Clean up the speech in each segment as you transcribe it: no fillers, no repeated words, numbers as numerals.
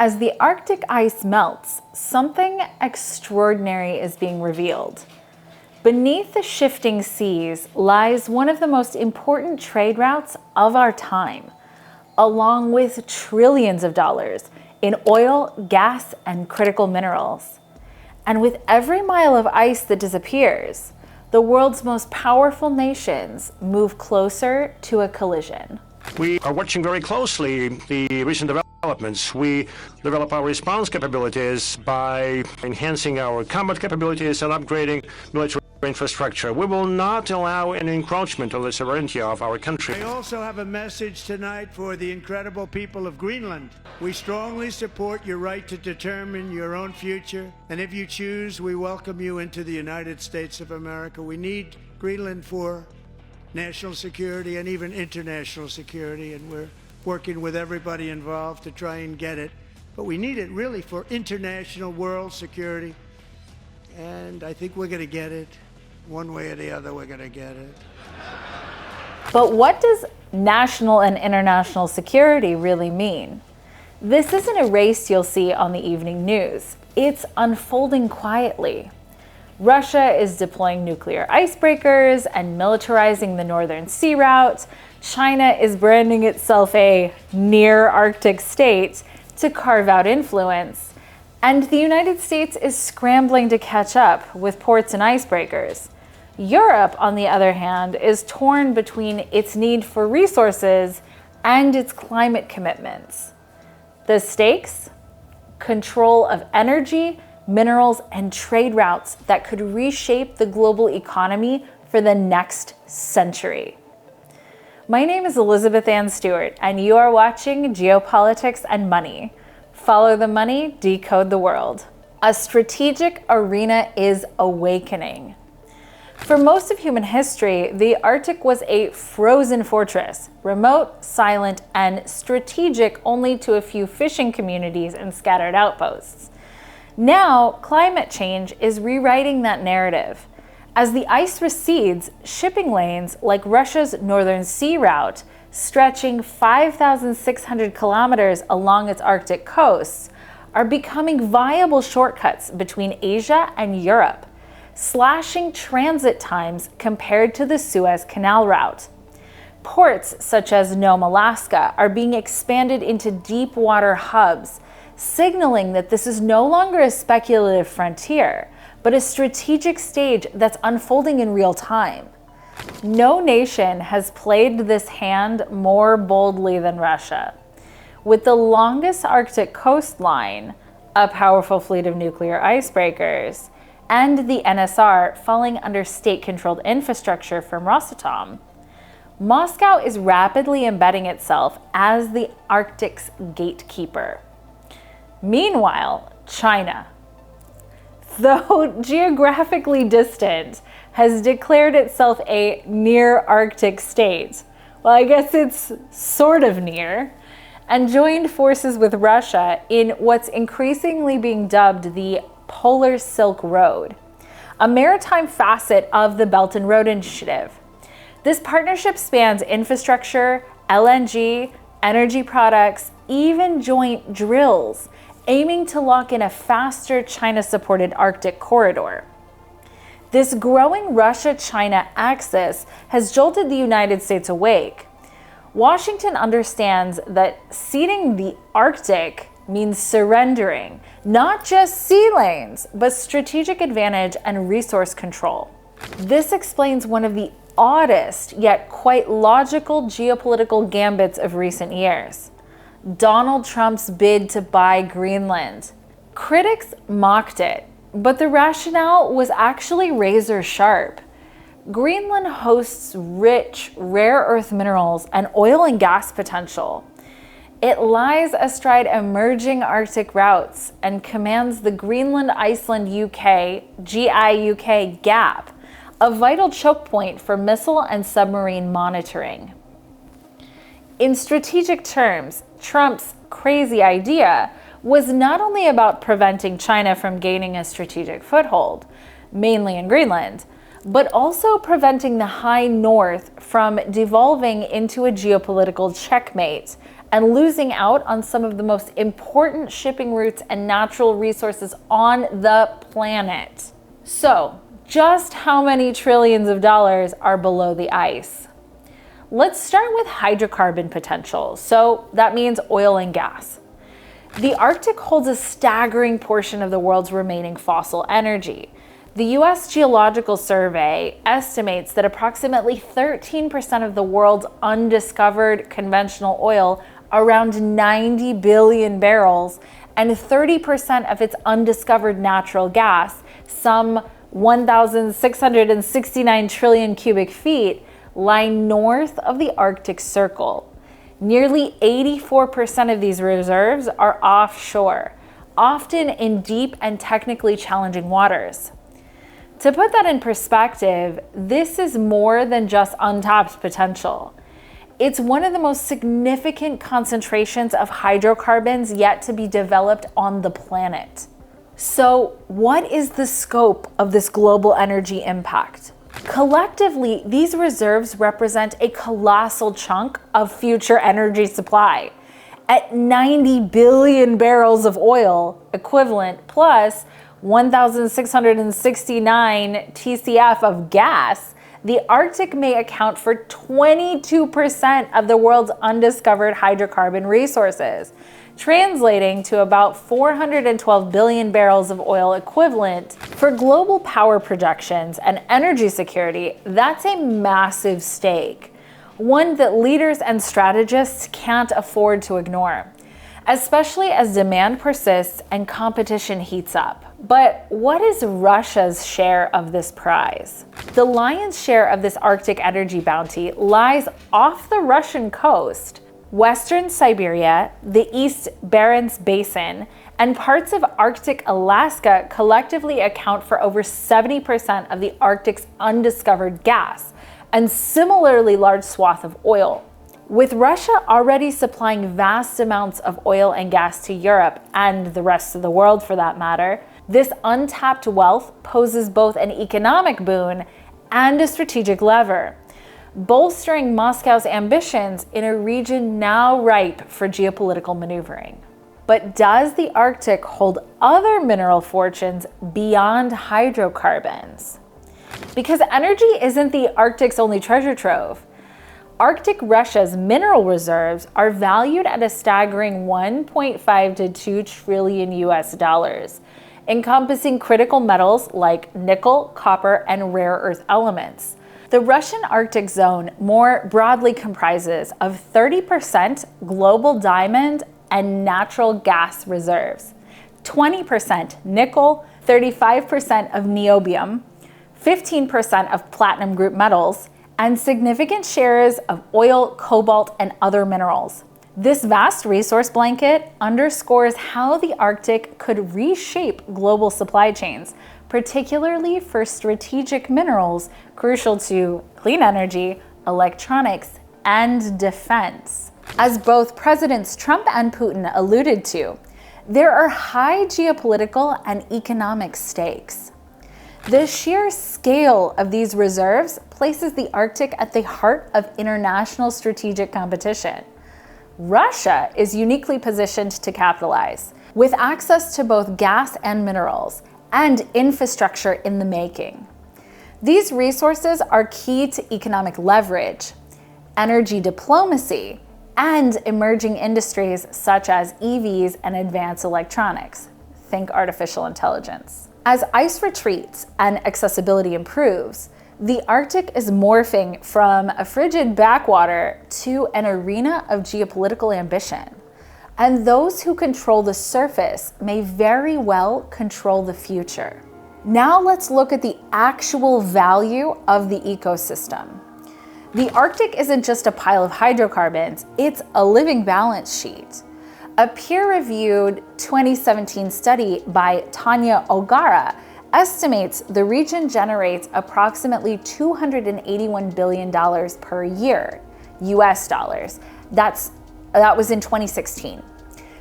As the Arctic ice melts, something extraordinary is being revealed. Beneath the shifting seas lies one of the most important trade routes of our time, along with trillions of dollars in oil, gas, and critical minerals. And with every mile of ice that disappears, the world's most powerful nations move closer to a collision. We are watching very closely the recent developments. We develop our response capabilities by enhancing our combat capabilities and upgrading military infrastructure. We will not allow any encroachment on the sovereignty of our country. I also have a message tonight for the incredible people of Greenland. We strongly support your right to determine your own future, and if you choose, we welcome you into the United States of America. We need Greenland for national security and even international security, and we're working with everybody involved to try and get it. But we need it really for international world security, and I think we're going to get it. One way or the other, we're going to get it. But what does national and international security really mean? This isn't a race you'll see on the evening news. It's unfolding quietly. Russia is deploying nuclear icebreakers and militarizing the Northern Sea Route. China is branding itself a near-Arctic state to carve out influence. And the United States is scrambling to catch up with ports and icebreakers. Europe, on the other hand, is torn between its need for resources and its climate commitments. The stakes? Control of energy, minerals, and trade routes that could reshape the global economy for the next century. My name is Elizabeth Ann Stewart, and you are watching Geopolitics and Money. Follow the money, decode the world. A strategic arena is awakening. For most of human history, the Arctic was a frozen fortress, remote, silent, and strategic only to a few fishing communities and scattered outposts. Now, climate change is rewriting that narrative. As the ice recedes, shipping lanes like Russia's Northern Sea Route, stretching 5,600 kilometers along its Arctic coasts, are becoming viable shortcuts between Asia and Europe, slashing transit times compared to the Suez Canal route. Ports such as Nome, Alaska, are being expanded into deep water hubs, signaling that this is no longer a speculative frontier, but a strategic stage that's unfolding in real time. No nation has played this hand more boldly than Russia. With the longest Arctic coastline, a powerful fleet of nuclear icebreakers, and the NSR falling under state-controlled infrastructure from Rosatom, Moscow is rapidly embedding itself as the Arctic's gatekeeper. Meanwhile, China, though geographically distant, has declared itself a near-Arctic state. Well, I guess it's sort of near, and joined forces with Russia in what's increasingly being dubbed the Polar Silk Road, a maritime facet of the Belt and Road Initiative. This partnership spans infrastructure, LNG, energy products, even joint drills, aiming to lock in a faster China-supported Arctic corridor. This growing Russia-China axis has jolted the United States awake. Washington understands that ceding the Arctic means surrendering not just sea lanes, but strategic advantage and resource control. This explains one of the oddest yet quite logical geopolitical gambits of recent years: Donald Trump's bid to buy Greenland. Critics mocked it, but the rationale was actually razor sharp. Greenland hosts rich, rare earth minerals and oil and gas potential. It lies astride emerging Arctic routes and commands the Greenland-Iceland-UK GI-UK gap, a vital choke point for missile and submarine monitoring. In strategic terms, Trump's crazy idea was not only about preventing China from gaining a strategic foothold, mainly in Greenland, but also preventing the high north from devolving into a geopolitical checkmate and losing out on some of the most important shipping routes and natural resources on the planet. So, just how many trillions of dollars are below the ice? Let's start with hydrocarbon potential. So that means oil and gas. The Arctic holds a staggering portion of the world's remaining fossil energy. The US Geological Survey estimates that approximately 13% of the world's undiscovered conventional oil, around 90 billion barrels, and 30% of its undiscovered natural gas, some 1,669 trillion cubic feet, lie north of the Arctic Circle. Nearly 84% of these reserves are offshore, often in deep and technically challenging waters. To put that in perspective, this is more than just untapped potential. It's one of the most significant concentrations of hydrocarbons yet to be developed on the planet. So, what is the scope of this global energy impact? Collectively, these reserves represent a colossal chunk of future energy supply. At 90 billion barrels of oil equivalent plus 1,669 TCF of gas, the Arctic may account for 22% of the world's undiscovered hydrocarbon resources, translating to about 412 billion barrels of oil equivalent. For global power projections and energy security, that's a massive stake, one that leaders and strategists can't afford to ignore, especially as demand persists and competition heats up. But what is Russia's share of this prize? The lion's share of this Arctic energy bounty lies off the Russian coast. Western Siberia, the East Barents Basin, and parts of Arctic Alaska collectively account for over 70% of the Arctic's undiscovered gas, and similarly large swath of oil. With Russia already supplying vast amounts of oil and gas to Europe, and the rest of the world for that matter, this untapped wealth poses both an economic boon and a strategic lever, bolstering Moscow's ambitions in a region now ripe for geopolitical maneuvering. But does the Arctic hold other mineral fortunes beyond hydrocarbons? Because energy isn't the Arctic's only treasure trove. Arctic Russia's mineral reserves are valued at a staggering 1.5 to 2 trillion US dollars, encompassing critical metals like nickel, copper, and rare earth elements. The Russian Arctic zone more broadly comprises of 30% global diamond and natural gas reserves, 20% nickel, 35% of niobium, 15% of platinum group metals, and significant shares of oil, cobalt, and other minerals. This vast resource blanket underscores how the Arctic could reshape global supply chains, particularly for strategic minerals crucial to clean energy, electronics, and defense. As both Presidents Trump and Putin alluded to, there are high geopolitical and economic stakes. The sheer scale of these reserves places the Arctic at the heart of international strategic competition. Russia is uniquely positioned to capitalize, with access to both gas and minerals, and infrastructure in the making. These resources are key to economic leverage, energy diplomacy, and emerging industries such as EVs and advanced electronics. Think artificial intelligence. As ice retreats and accessibility improves, the Arctic is morphing from a frigid backwater to an arena of geopolitical ambition. And those who control the surface may very well control the future. Now let's look at the actual value of the ecosystem. The Arctic isn't just a pile of hydrocarbons, it's a living balance sheet. A peer-reviewed 2017 study by Tanya O'Gara estimates the region generates approximately $281 billion per year, US dollars. That was in 2016.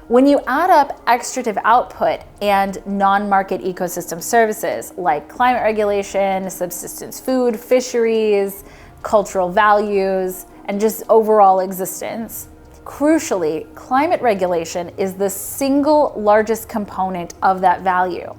When you add up extractive output and non-market ecosystem services like climate regulation, subsistence food, fisheries, cultural values, and just overall existence, Crucially, climate regulation is the single largest component of that value,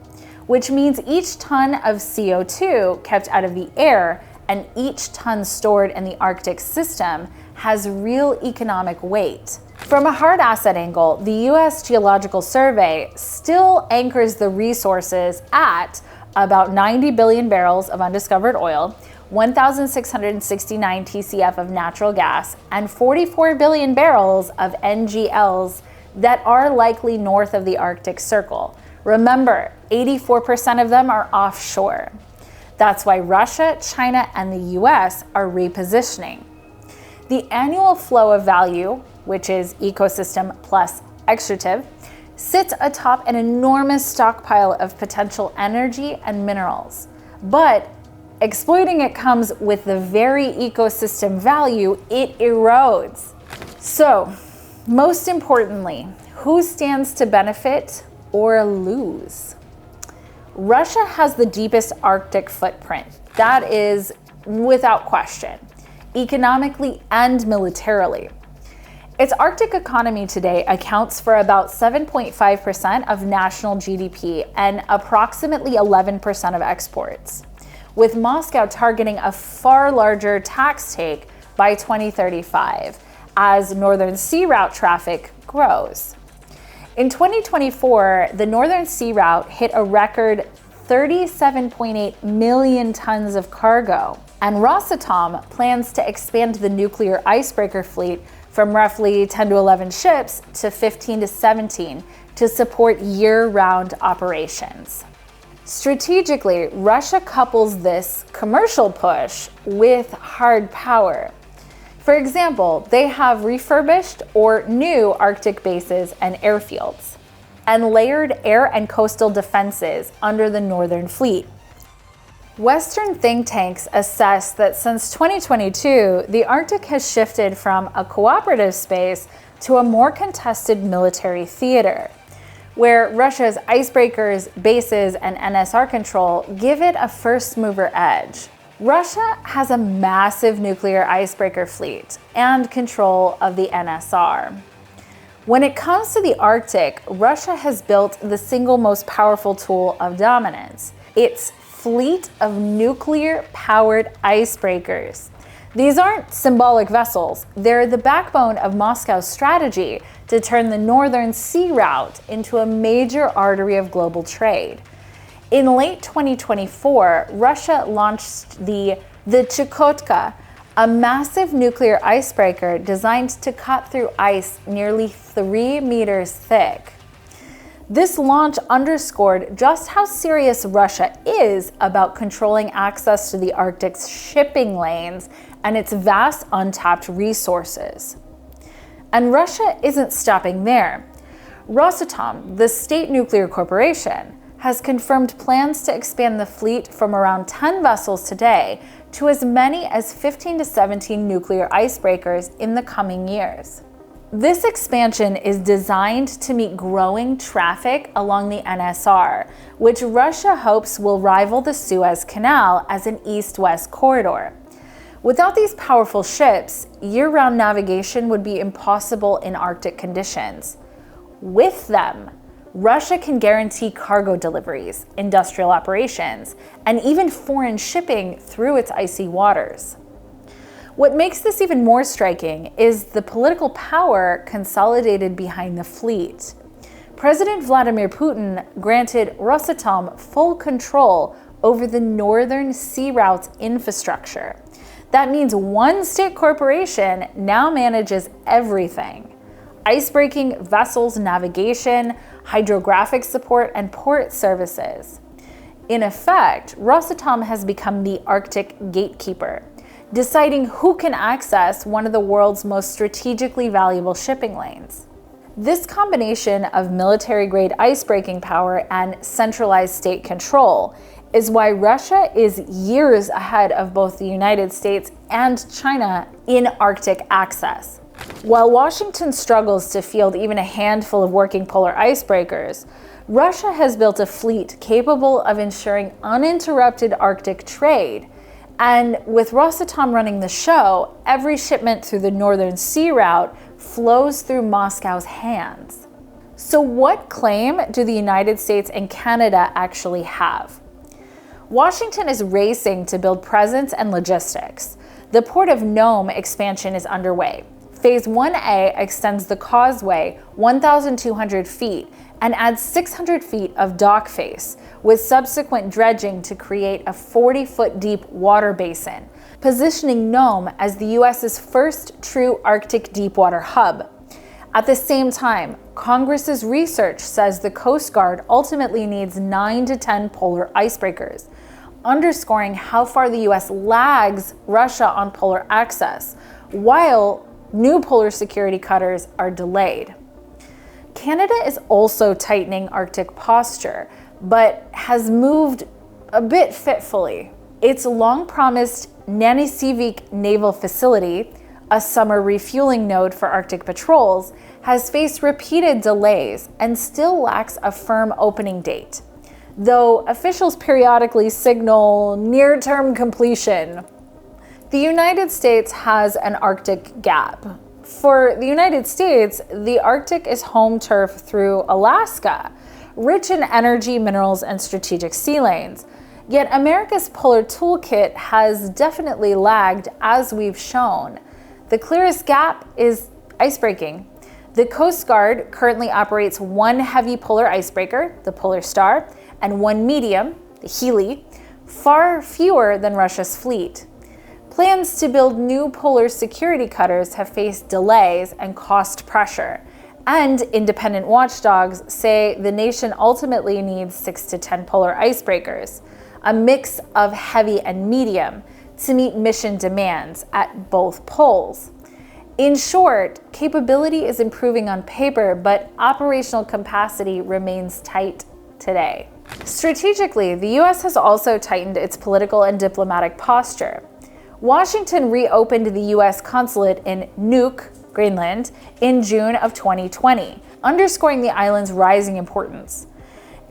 which means each ton of CO2 kept out of the air and each ton stored in the Arctic system has real economic weight. From a hard asset angle, the US Geological Survey still anchors the resources at about 90 billion barrels of undiscovered oil, 1,669 TCF of natural gas, and 44 billion barrels of NGLs that are likely north of the Arctic Circle. Remember, 84% of them are offshore. That's why Russia, China, and the US are repositioning. The annual flow of value, which is ecosystem plus extractive, sits atop an enormous stockpile of potential energy and minerals. But exploiting it comes with the very ecosystem value it erodes. So, most importantly, who stands to benefit or lose? Russia has the deepest Arctic footprint. That is without question, economically and militarily. Its Arctic economy today accounts for about 7.5% of national GDP and approximately 11% of exports, with Moscow targeting a far larger tax take by 2035 as Northern Sea Route traffic grows. In 2024, the Northern Sea Route hit a record 37.8 million tons of cargo, and Rosatom plans to expand the nuclear icebreaker fleet from roughly 10 to 11 ships to 15 to 17 to support year-round operations. Strategically, Russia couples this commercial push with hard power. For example, they have refurbished or new Arctic bases and airfields, and layered air and coastal defenses under the Northern Fleet. Western think tanks assess that since 2022, the Arctic has shifted from a cooperative space to a more contested military theater, where Russia's icebreakers, bases, and NSR control give it a first-mover edge. Russia has a massive nuclear icebreaker fleet and control of the NSR. When it comes to the Arctic, Russia has built the single most powerful tool of dominance, its fleet of nuclear-powered icebreakers. These aren't symbolic vessels, they're the backbone of Moscow's strategy to turn the Northern Sea Route into a major artery of global trade. In late 2024, Russia launched the Chukotka, a massive nuclear icebreaker designed to cut through ice nearly 3 meters thick. This launch underscored just how serious Russia is about controlling access to the Arctic's shipping lanes and its vast untapped resources. And Russia isn't stopping there. Rosatom, the state nuclear corporation, has confirmed plans to expand the fleet from around 10 vessels today to as many as 15 to 17 nuclear icebreakers in the coming years. This expansion is designed to meet growing traffic along the NSR, which Russia hopes will rival the Suez Canal as an east-west corridor. Without these powerful ships, year-round navigation would be impossible in Arctic conditions. With them, Russia can guarantee cargo deliveries, industrial operations, and even foreign shipping through its icy waters. What makes this even more striking is the political power consolidated behind the fleet. President Vladimir Putin granted Rosatom full control over the Northern Sea Route's infrastructure. That means one state corporation now manages everything: icebreaking, vessels, navigation, hydrographic support, and port services. In effect, Rosatom has become the Arctic gatekeeper, deciding who can access one of the world's most strategically valuable shipping lanes. This combination of military-grade icebreaking power and centralized state control is why Russia is years ahead of both the United States and China in Arctic access. While Washington struggles to field even a handful of working polar icebreakers, Russia has built a fleet capable of ensuring uninterrupted Arctic trade. And with Rosatom running the show, every shipment through the Northern Sea Route flows through Moscow's hands. So what claim do the United States and Canada actually have? Washington is racing to build presence and logistics. The Port of Nome expansion is underway. Phase 1A extends the causeway 1,200 feet and adds 600 feet of dock face, with subsequent dredging to create a 40-foot deep water basin, positioning Nome as the U.S.'s first true Arctic deepwater hub. At the same time, Congress's research says the Coast Guard ultimately needs 9 to 10 polar icebreakers, underscoring how far the U.S. lags Russia on polar access, while new polar security cutters are delayed. Canada is also tightening Arctic posture, but has moved a bit fitfully. Its long-promised Nanisivik naval facility, a summer refueling node for Arctic patrols, has faced repeated delays and still lacks a firm opening date, though officials periodically signal near-term completion. The United States has an Arctic gap. For the United States, the Arctic is home turf through Alaska, rich in energy, minerals, and strategic sea lanes. Yet America's polar toolkit has definitely lagged, as we've shown. The clearest gap is icebreaking. The Coast Guard currently operates one heavy polar icebreaker, the Polar Star, and one medium, the Healy, far fewer than Russia's fleet. Plans to build new polar security cutters have faced delays and cost pressure, and independent watchdogs say the nation ultimately needs 6 to 10 polar icebreakers, a mix of heavy and medium, to meet mission demands at both poles. In short, capability is improving on paper, but operational capacity remains tight today. Strategically, the U.S. has also tightened its political and diplomatic posture. Washington reopened the U.S. consulate in Nuuk, Greenland, in June of 2020, underscoring the island's rising importance.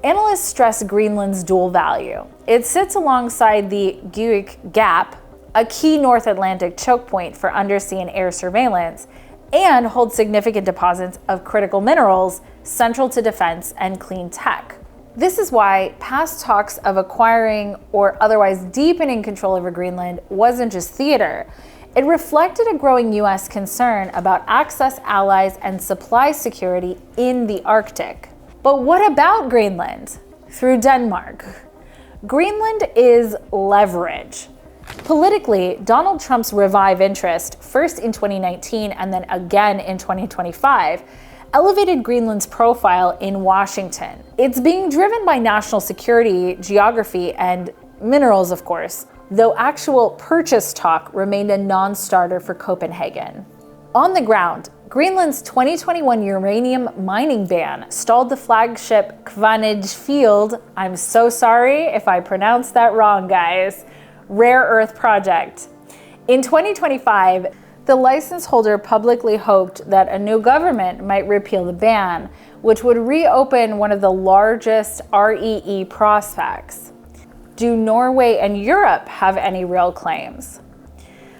Analysts stress Greenland's dual value. It sits alongside the Guiuk Gap, a key North Atlantic choke point for undersea and air surveillance, and holds significant deposits of critical minerals central to defense and clean tech. This is why past talks of acquiring or otherwise deepening control over Greenland wasn't just theater. It reflected a growing U.S. concern about access, allies, and supply security in the Arctic. But what about Greenland? Through Denmark. Greenland is leverage. Politically, Donald Trump's revive interest, first in 2019 and then again in 2025, elevated Greenland's profile in Washington. It's being driven by national security, geography, and minerals, of course, though actual purchase talk remained a non-starter for Copenhagen. On the ground, Greenland's 2021 uranium mining ban stalled the flagship Kvanij field, I'm so sorry if I pronounced that wrong, guys, rare earth project. In 2025, the license holder publicly hoped that a new government might repeal the ban, which would reopen one of the largest REE prospects. Do Norway and Europe have any real claims?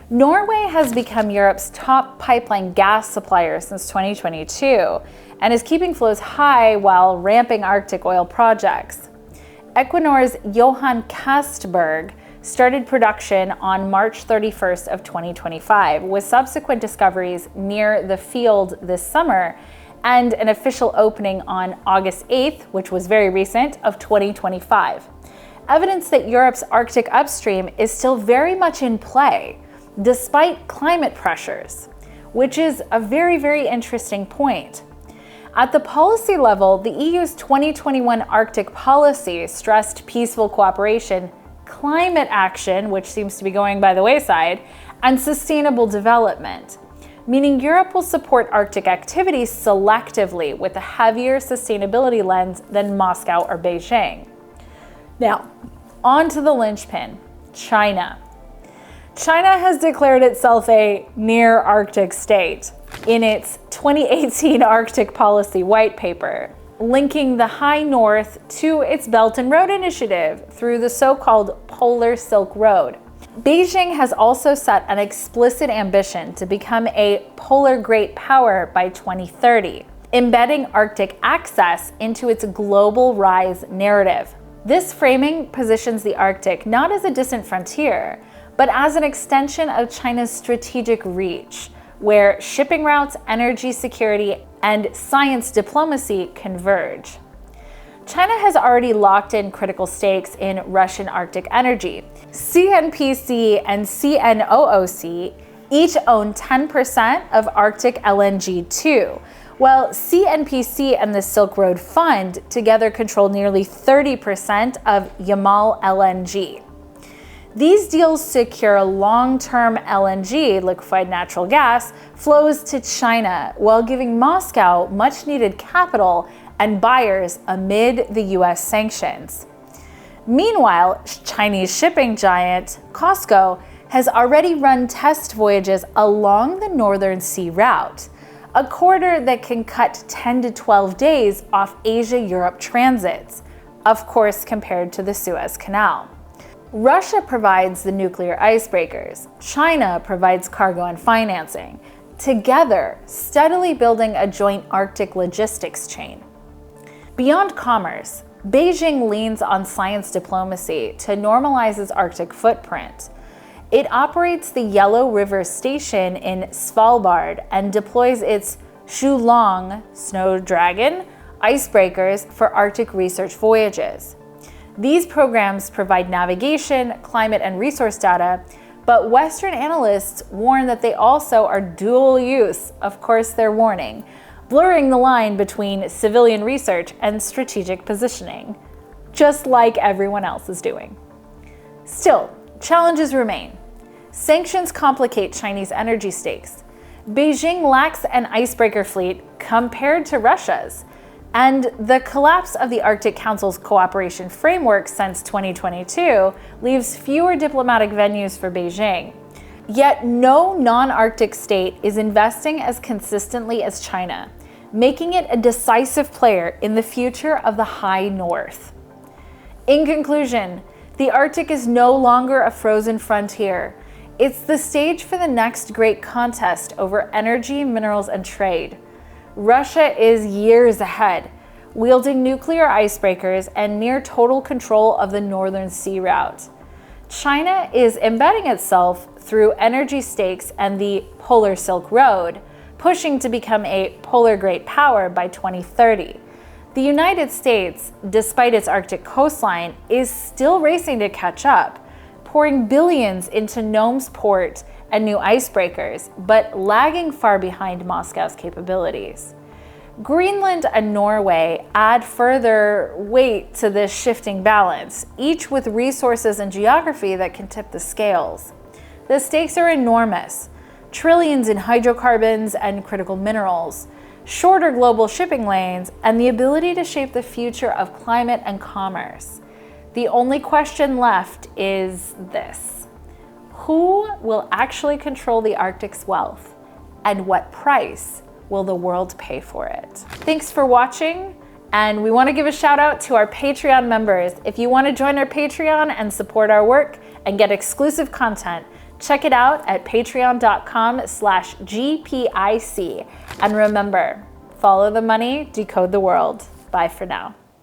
Norway has become Europe's top pipeline gas supplier since 2022 and is keeping flows high while ramping Arctic oil projects. Equinor's Johan Castberg started production on March 31st of 2025, with subsequent discoveries near the field this summer and an official opening on August 8th, which was very recent, of 2025. Evidence that Europe's Arctic upstream is still very much in play, despite climate pressures, which is a very, very interesting point. At the policy level, the EU's 2021 Arctic policy stressed peaceful cooperation, climate action, which seems to be going by the wayside, and sustainable development, meaning Europe will support Arctic activities selectively with a heavier sustainability lens than Moscow or Beijing. Now, on to the linchpin, China. China has declared itself a near Arctic state in its 2018 Arctic Policy White Paper, linking the High North to its Belt and Road Initiative through the so-called Polar Silk Road. Beijing has also set an explicit ambition to become a polar great power by 2030, embedding Arctic access into its global rise narrative. This framing positions the Arctic not as a distant frontier, but as an extension of China's strategic reach, where shipping routes, energy security, and science diplomacy converge. China has already locked in critical stakes in Russian Arctic energy. CNPC and CNOOC each own 10% of Arctic LNG too, while CNPC and the Silk Road Fund together control nearly 30% of Yamal LNG. These deals secure long-term LNG, liquefied natural gas, flows to China while giving Moscow much-needed capital and buyers amid the US sanctions. Meanwhile, Chinese shipping giant COSCO has already run test voyages along the Northern Sea route, a corridor that can cut 10 to 12 days off Asia-Europe transits, of course compared to the Suez Canal. Russia provides the nuclear icebreakers. China provides cargo and financing, together steadily building a joint Arctic logistics chain. Beyond commerce, Beijing leans on science diplomacy to normalize its Arctic footprint. It operates the Yellow River Station in Svalbard and deploys its Xulong Snow Dragon icebreakers for Arctic research voyages. These programs provide navigation, climate, and resource data, but Western analysts warn that they also are dual use, of course they're warning, blurring the line between civilian research and strategic positioning, just like everyone else is doing. Still, challenges remain. Sanctions complicate Chinese energy stakes. Beijing lacks an icebreaker fleet compared to Russia's, and the collapse of the Arctic Council's cooperation framework since 2022 leaves fewer diplomatic venues for Beijing. Yet no non-Arctic state is investing as consistently as China, making it a decisive player in the future of the High North. In conclusion, the Arctic is no longer a frozen frontier. It's the stage for the next great contest over energy, minerals, and trade. Russia is years ahead, wielding nuclear icebreakers and near total control of the Northern Sea route. China is embedding itself through energy stakes and the Polar Silk Road, pushing to become a polar great power by 2030. The United States, despite its Arctic coastline, is still racing to catch up, pouring billions into Nome's port and new icebreakers, but lagging far behind Moscow's capabilities. Greenland and Norway add further weight to this shifting balance, each with resources and geography that can tip the scales. The stakes are enormous: trillions in hydrocarbons and critical minerals, shorter global shipping lanes, and the ability to shape the future of climate and commerce. The only question left is this: who will actually control the Arctic's wealth, and what price will the world pay for it? Thanks for watching, and we want to give a shout out to our Patreon members. If you want to join our Patreon and support our work and get exclusive content, check it out at patreon.com/GPIC. And remember, follow the money, decode the world. Bye for now.